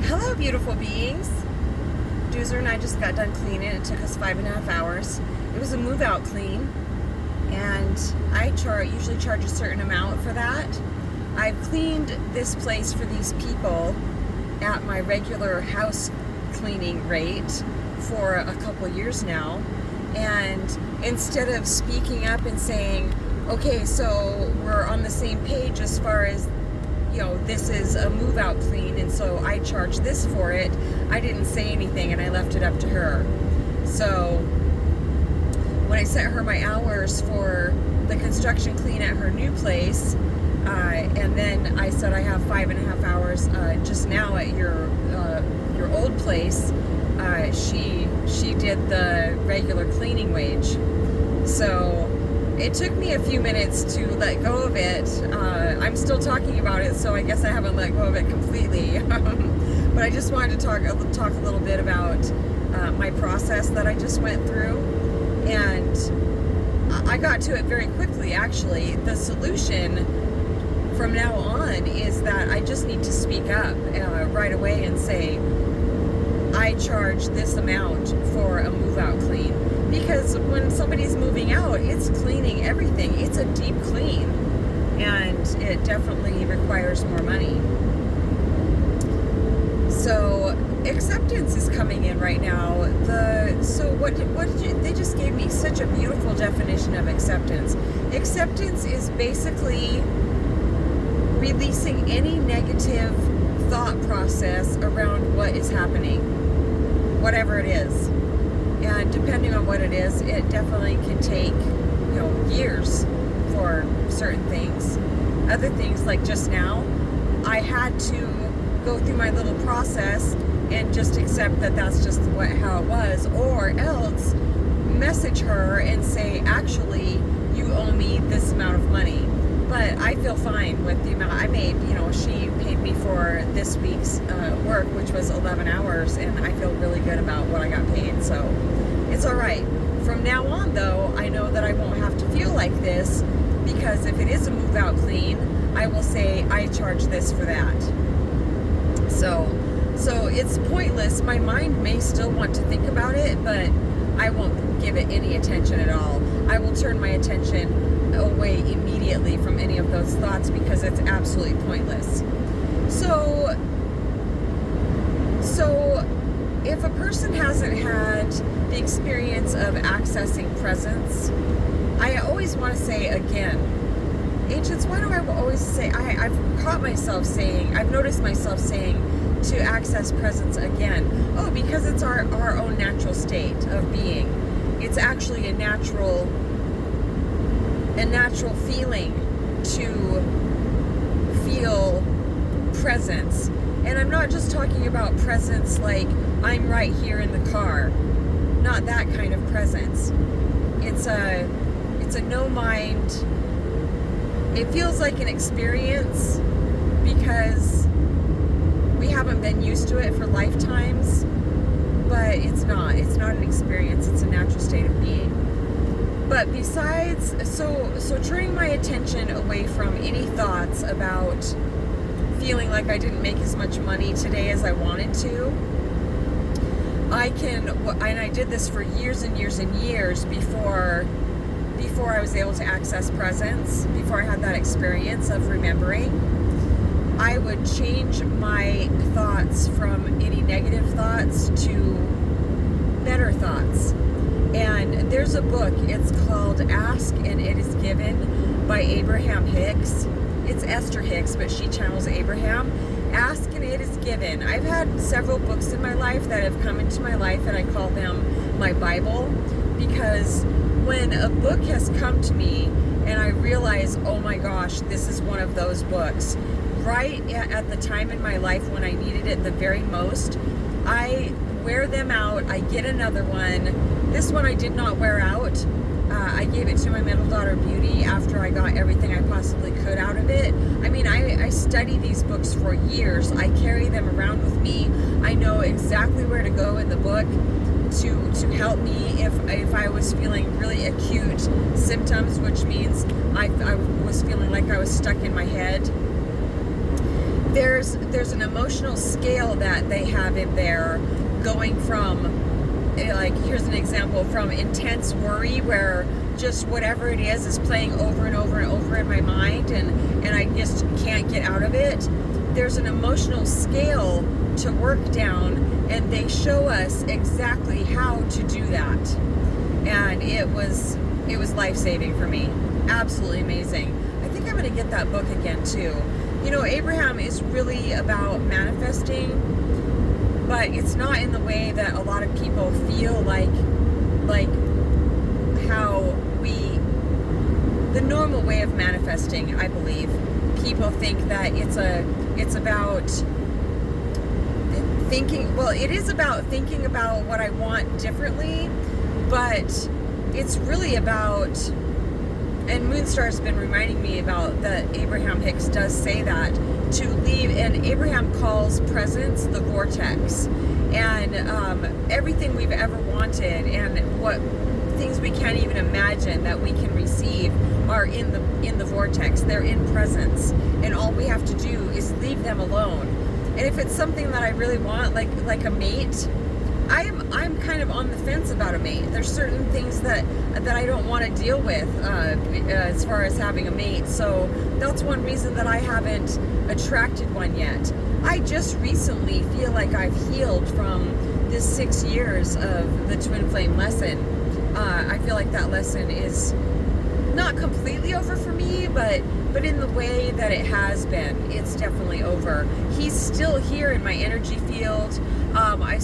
Hello, beautiful beings. Doozer and I just got done cleaning. It took us 5.5 hours. It was a move-out clean, and I usually charge a certain amount for that. I've cleaned this place for these people at my regular house cleaning rate for a couple years now, and instead of speaking up and saying, okay, so we're on the same page as far as, this is a move-out clean, and so I charge this for it, I didn't say anything, and I left it up to her. So when I sent her my hours for the construction clean at her new place, and then I said I have 5.5 hours just now at your old place, she did the regular cleaning wage. So it took me a few minutes to let go of it. I'm still talking about it, so I guess I haven't let go of it completely. But I just wanted to talk a little bit about my process that I just went through. And I got to it very quickly, actually. The solution from now on is that I just need to speak up right away and say, I charge this amount for a move-out clean. Because when somebody's moving out, it's cleaning everything. It's a deep clean, and it definitely requires more money. So acceptance is coming in right now. They just gave me such a beautiful definition of acceptance. Acceptance is basically releasing any negative thought process around what is happening, whatever it is. And depending on what it is, it definitely can take, years for certain things. Other things, like just now, I had to go through my little process and just accept that that's just how it was, or else message her and say, actually, you owe me this amount of money. But I feel fine with the amount I made. She paid me for this week's work, which was 11 hours, and I feel really good about what I got paid, so it's all right. From now on, though, I know that I won't have to feel like this, because if it is a move-out clean, I will say, I charge this for that. So it's pointless. My mind may still want to think about it, but I won't give it any attention at all. I will turn my attention away immediately from any of those thoughts, because it's absolutely pointless. So if a person hasn't had the experience of accessing presence, I always want to say again, ancients, why do I always say, I've noticed myself saying to access presence again. Oh, because it's our own natural state of being. It's actually a natural feeling to feel presence. And I'm not just talking about presence like I'm right here in the car. Not that kind of presence. It's a no mind. It feels like an experience because we haven't been used to it for lifetimes, but it's not an experience. It's a natural state of being. But besides, so turning my attention away from any thoughts about feeling like I didn't make as much money today as I wanted to, and I did this for years and years and years before I was able to access presence, before I had that experience of remembering, I would change my thoughts from any negative thoughts to better thoughts. And there's a book, it's called Ask and It Is Given by Abraham Hicks. It's Esther Hicks, but she channels Abraham. Ask and It Is Given. I've had several books in my life that have come into my life, and I call them my Bible, because when a book has come to me and I realize, oh my gosh, this is one of those books, right at the time in my life when I needed it the very most, I wear them out. I get another one. This one I did not wear out. I gave it to my middle daughter, Beauty, after I got everything I possibly could out of it. I mean, I study these books for years. I carry them around with me. I know exactly where to go in the book to help me if I was feeling really acute symptoms, which means I was feeling like I was stuck in my head. there's an emotional scale that they have in there, going from, like, here's an example, from intense worry where just whatever it is playing over and over and over in my mind, and I just can't get out of it. There's an emotional scale to work down, and they show us exactly how to do that. And it was life-saving for me. Absolutely amazing. I think I'm going to get that book again too. You know, Abraham is really about manifesting, but it's not in the way that a lot of people feel like how the normal way of manifesting, I believe. People think that it's about thinking, well, it is about thinking about what I want differently, but it's really about, and Moonstar's been reminding me about that Abraham Hicks does say that, to leave, and Abraham calls presence the vortex, and everything we've ever wanted and what things we can't even imagine that we can receive are in the vortex. They're in presence, and all we have to do is leave them alone. And if it's something that I really want, like a mate, I'm kind of on the fence about a mate. There's certain things that I don't want to deal with as far as having a mate. So that's one reason that I haven't attracted one yet. I just recently feel like I've healed from this 6 years of the twin flame lesson. I feel like that lesson is not completely over for me, but in the way that it has been, it's definitely over. He's still here in my energy field. I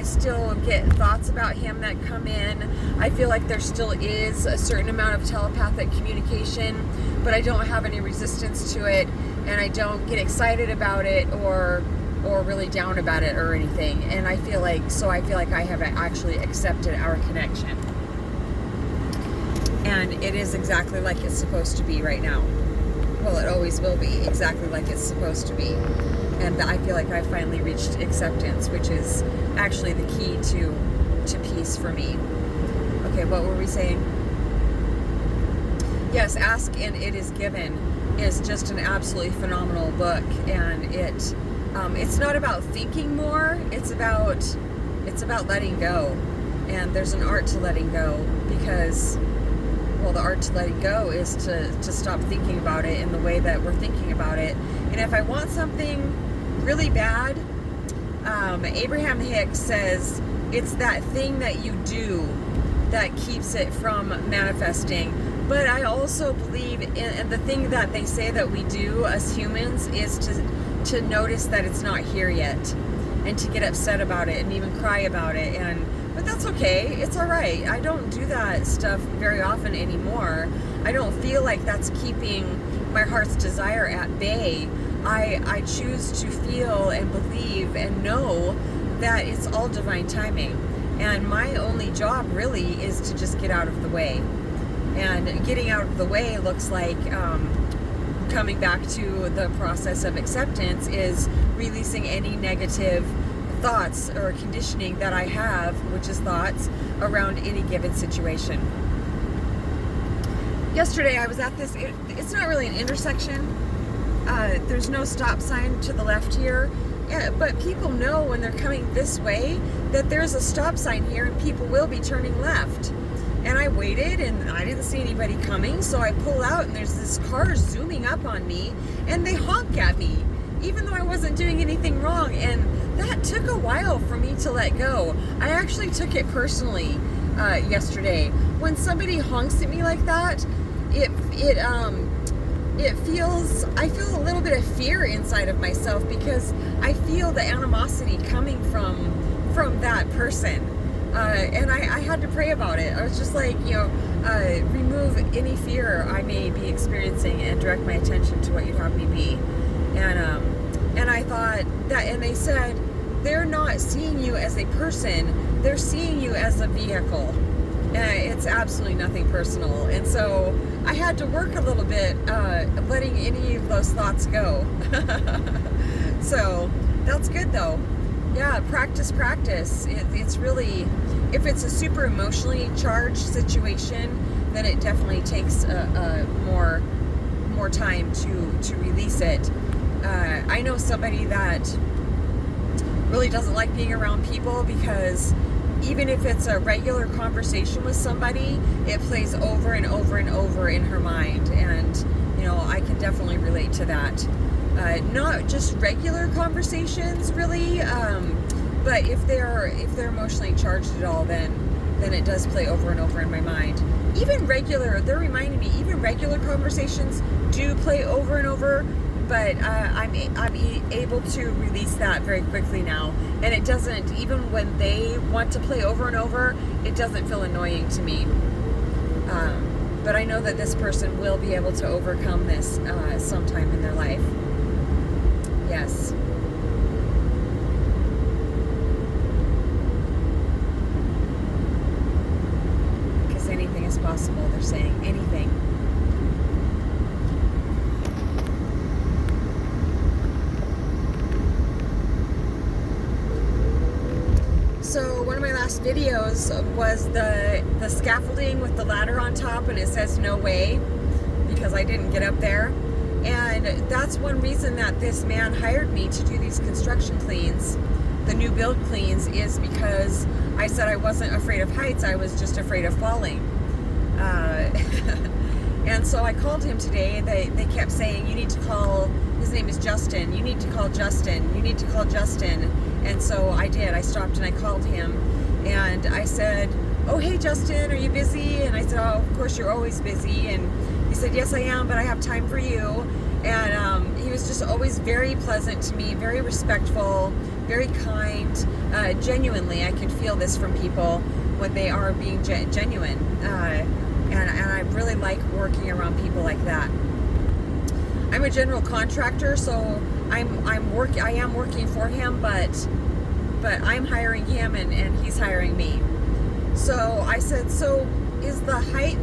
still get thoughts about him that come in. I feel like there still is a certain amount of telepathic communication, but I don't have any resistance to it, and I don't get excited about it or really down about it or anything. And I feel like I have actually accepted our connection. And it is exactly like it's supposed to be right now. Well, it always will be exactly like it's supposed to be. And I feel like I finally reached acceptance, which is actually the key to peace for me. Okay, what were we saying? Yes, Ask and It Is Given is just an absolutely phenomenal book, and it's not about thinking more, it's about letting go. And there's an art to letting go, because, well, the art to letting go is to stop thinking about it in the way that we're thinking about it. And if I want something really bad, Abraham Hicks says it's that thing that you do that keeps it from manifesting. But I also believe in the thing that they say that we do as humans is to notice that it's not here yet, and to get upset about it and even cry about it. But that's okay. It's all right. I don't do that stuff very often anymore. I don't feel like that's keeping my heart's desire at bay. I choose to feel and believe and know that it's all divine timing. And my only job really is to just get out of the way. And getting out of the way looks like coming back to the process of acceptance, is releasing any negative thoughts or conditioning that I have, which is thoughts, around any given situation. Yesterday I was at this, it's not really an intersection. There's no stop sign to the left here, but people know when they're coming this way that there's a stop sign here and people will be turning left. And I waited and I didn't see anybody coming, so I pull out and there's this car zooming up on me and they honk at me, even though I wasn't doing anything wrong. And that took a while for me to let go. I actually took it personally yesterday. When somebody honks at me like that, I feel a little bit of fear inside of myself, because I feel the animosity coming from that person. And I had to pray about it. I was just like, remove any fear I may be experiencing and direct my attention to what you'd have me be. And I thought that, and they said, they're not seeing you as a person, they're seeing you as a vehicle. It's absolutely nothing personal. And so I had to work a little bit letting any of those thoughts go. So that's good though. Yeah, practice. It's really, if it's a super emotionally charged situation, then it definitely takes more time to release it. I know somebody that really doesn't like being around people because even if it's a regular conversation with somebody, it plays over and over and over in her mind. And, I can definitely relate to that. Not just regular conversations, really, but if they're emotionally charged at all, then it does play over and over in my mind. They're reminding me, even regular conversations do play over and over, but I'm able to release that very quickly now. And it doesn't, even when they want to play over and over, it doesn't feel annoying to me. But I know that this person will be able to overcome this sometime in their life. Yes. Because anything is possible, they're saying. Anything. So one of my last videos was the scaffolding with the ladder on top, and it says no way because I didn't get up there. And that's one reason that this man hired me to do these construction cleans, the new build cleans, is because I said I wasn't afraid of heights, I was just afraid of falling. And so I called him today. They kept saying, you need to call, his name is Justin, you need to call Justin, you need to call Justin. And so I did. I stopped and I called him and I said, oh, hey, Justin, are you busy? And I said, oh, of course you're always busy. And he said, yes, I am, but I have time for you. And he was just always very pleasant to me, very respectful, very kind. Genuinely, I can feel this from people when they are being genuine. And I really like working around people like that. I'm a general contractor, so I am working for him, but I'm hiring him and he's hiring me. So I said, so is the height,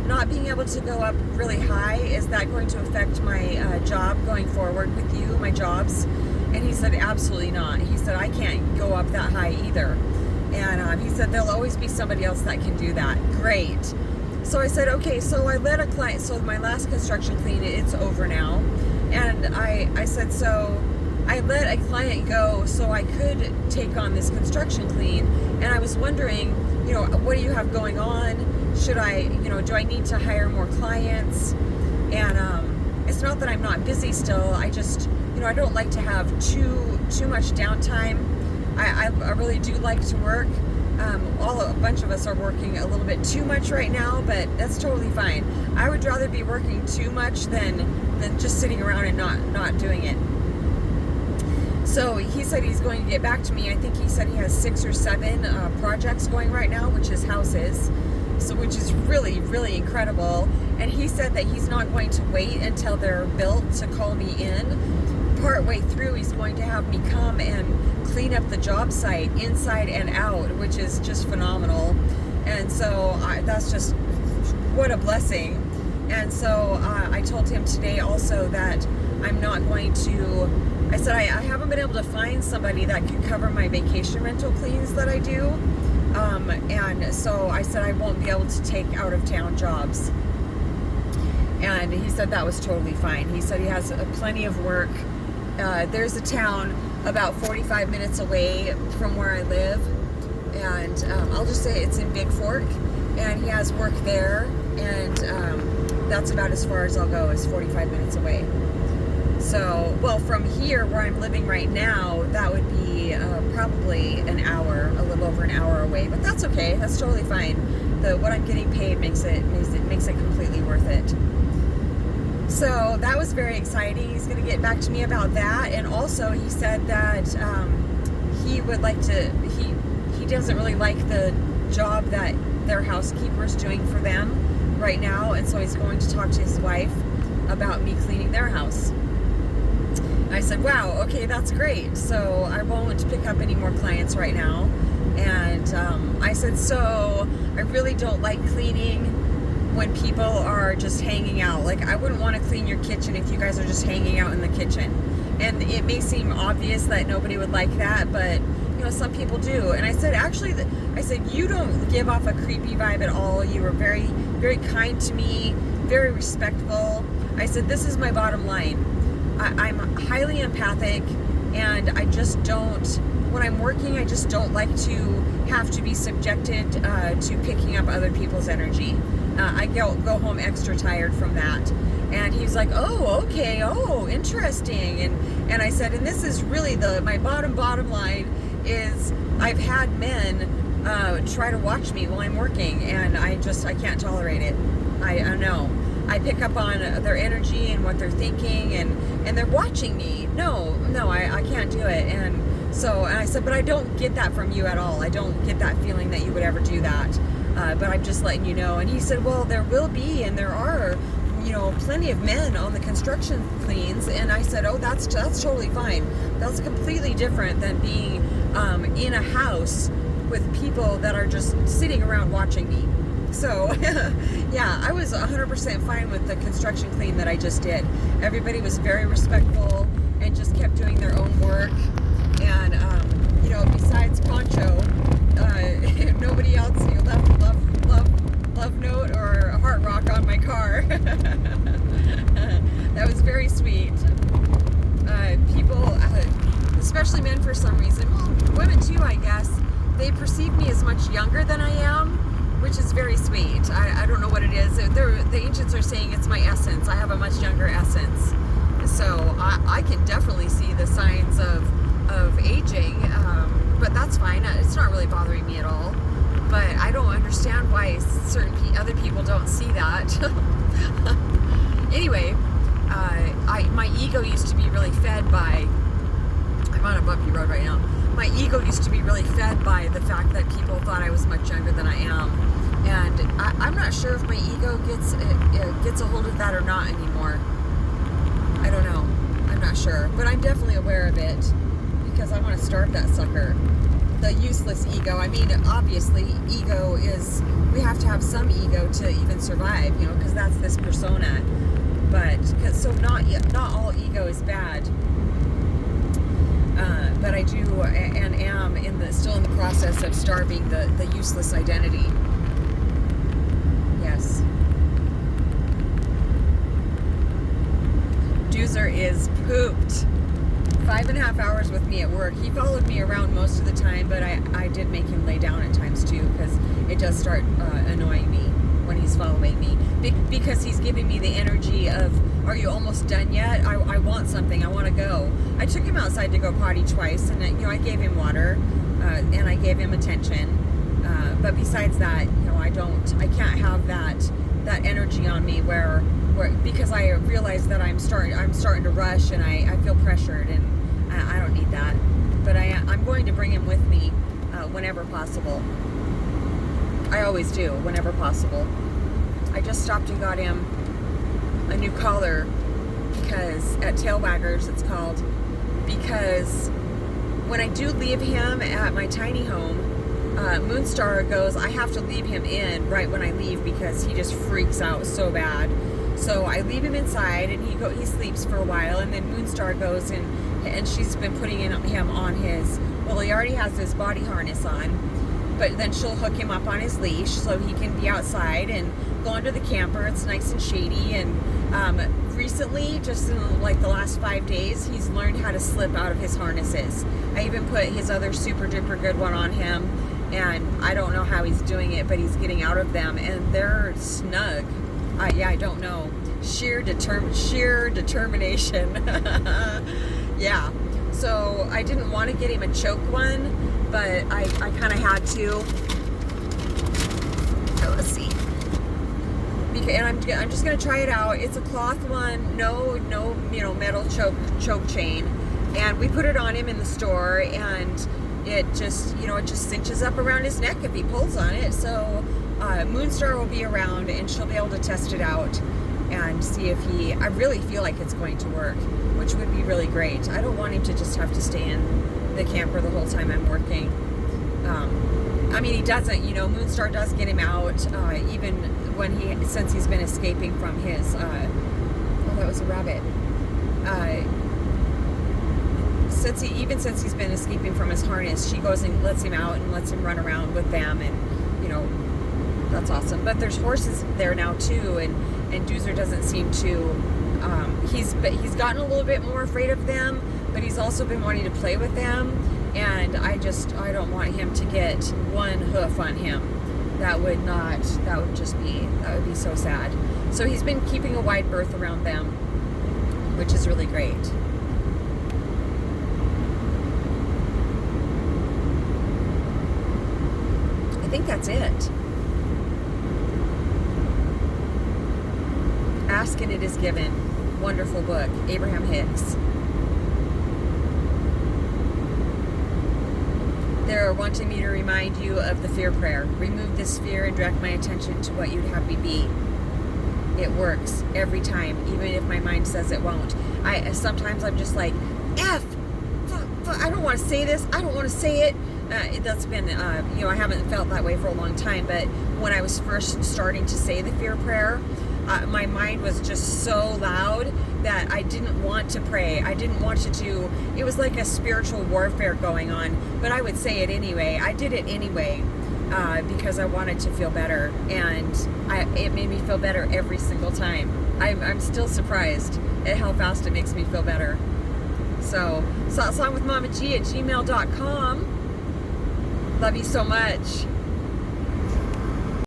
not being able to go up really high, is that going to affect my job going forward with you, my jobs? And he said, absolutely not. He said, I can't go up that high either. And he said, there'll always be somebody else that can do that. Great. So I said, okay, so I let a client, so my last construction clean, it's over now. And I said, so I let a client go so I could take on this construction clean. And I was wondering, what do you have going on? Should I, do I need to hire more clients? And it's not that I'm not busy still. I just, I don't like to have too much downtime. I really do like to work. A bunch of us are working a little bit too much right now, but that's totally fine. I would rather be working too much than just sitting around and not doing it. So he said he's going to get back to me. I think he said he has 6 or 7 projects going right now, which is houses, so which is really, really incredible. And he said that he's not going to wait until they're built to call me in. Partway through, he's going to have me come and clean up the job site inside and out, which is just phenomenal. And so that's just, what a blessing. And so I told him today also that I'm not going to, I said I haven't been able to find somebody that could cover my vacation rental cleans that I do. And so I said I won't be able to take out of town jobs. And he said that was totally fine. He said he has plenty of work. There's a town about 45 minutes away from where I live, and I'll just say it's in Big Fork, and he has work there, and that's about as far as I'll go, is 45 minutes away. So, well, from here where I'm living right now, that would be probably an hour, a little over an hour away, but that's okay. That's totally fine. What I'm getting paid makes it completely worth it. So that was very exciting. He's going to get back to me about that. And also he said that he would like to, he doesn't really like the job that their housekeeper's doing for them right now. And so he's going to talk to his wife about me cleaning their house. I said, wow, okay, that's great. So I won't pick up any more clients right now. And I said, so I really don't like cleaning when people are just hanging out. Like, I wouldn't want to clean your kitchen if you guys are just hanging out in the kitchen. And it may seem obvious that nobody would like that, but some people do. And I said, actually, you don't give off a creepy vibe at all. You were very, very kind to me, very respectful. I said, this is my bottom line. I'm highly empathic, and I just don't, when I'm working, I just don't like to have to be subjected to picking up other people's energy. I go home extra tired from that. And he's like, oh, okay, oh, interesting. And I said, and this is really my bottom line is I've had men try to watch me while I'm working, and I can't tolerate it. I know. I pick up on their energy and what they're thinking, and they're watching me. No, I can't do it. And I said, but I don't get that from you at all. I don't get that feeling that you would ever do that. But I'm just letting you know. And he said, well, there will be, and there are, plenty of men on the construction cleans. And I said, oh, that's totally fine. That's completely different than being in a house with people that are just sitting around watching me. So, yeah, I was 100% fine with the construction clean that I just did. Everybody was very respectful and just kept doing their own work. And, besides Poncho, nobody else left love note or a heart rock on my car. That was very sweet. People, especially men for some reason, well, women too, I guess, they perceive me as much younger than I am, which is very sweet. I don't know what it is. The ancients are saying it's my essence. I have a much younger essence. So I can definitely see the signs of aging, but that's fine. It's not really bothering me at all. But I don't understand why other people don't see that. Anyway, my ego used to be really fed by, I'm on a bumpy road right now. My ego used to be really fed by the fact that people thought I was much younger than I am. And I'm not sure if my ego gets a hold of that or not anymore. I don't know. I'm not sure. But I'm definitely aware of it because I want to starve that sucker. The useless ego. I mean, obviously, ego is, we have to have some ego to even survive, because that's this persona. But, so not all ego is bad. But I do and am still in the process of starving the useless identity. Yes. Doozer is pooped. 5.5 hours with me at work. He followed me around most of the time, but I did make him lay down at times too, because it does start annoying me when he's following me. Because he's giving me the energy of, are you almost done yet? I want something. I want to go. I took him outside to go potty twice, and I gave him water, and I gave him attention. But besides that, I can't have that energy on me where because I realize that I'm starting to rush, and I feel pressured, and I don't need that. But I'm going to bring him with me whenever possible. I always do, whenever possible. I just stopped and got him a new collar, because at Tailwaggers it's called, because when I do leave him at my tiny home, Moonstar goes, I have to leave him in right when I leave because he just freaks out so bad. So I leave him inside, and he sleeps for a while, and then Moonstar goes and she's been putting him on his, well, he already has his body harness on, but then she'll hook him up on his leash so he can be outside and go under the camper. It's nice and shady. And recently, just in like the last 5 days, he's learned how to slip out of his harnesses. I even put his other super duper good one on him, and I don't know how he's doing it, but he's getting out of them, and they're snug. I don't know. Sheer determination. Yeah. So I didn't want to get him a choke one, but I kind of had to. So let's see. And I'm just gonna try it out. It's a cloth one, no metal choke chain, and we put it on him in the store, and it just cinches up around his neck if he pulls on it. So Moonstar will be around, and she'll be able to test it out and see if I really feel like it's going to work, which would be really great. I don't want him to just have to stay in the camper the whole time I'm working. I mean, he doesn't, Moonstar does get him out, even since he's been escaping from his, oh, that was a rabbit. Since he's been escaping from his harness, she goes and lets him out and lets him run around with them, and, that's awesome. But there's horses there now too, and Doozer doesn't seem to He's gotten a little bit more afraid of them, but he's also been wanting to play with them, and I don't want him to get one hoof on him. That would be so sad. So he's been keeping a wide berth around them, which is really great. I think that's it. Ask and it is given. Wonderful book. Abraham Hicks. They're wanting me to remind you of the fear prayer. Remove this fear and direct my attention to what you'd have me be. It works every time, even if my mind says it won't. Sometimes I'm just like, I don't want to say this. I don't want to say it. That's been, I haven't felt that way for a long time. But when I was first starting to say the fear prayer, my mind was just so loud that I didn't want to pray. I didn't want to do, it was like a spiritual warfare going on, but I would say it anyway. I did it anyway because I wanted to feel better, and it made me feel better every single time. I'm still surprised at how fast it makes me feel better. So, saltsongwithmamag@gmail.com. Love you so much.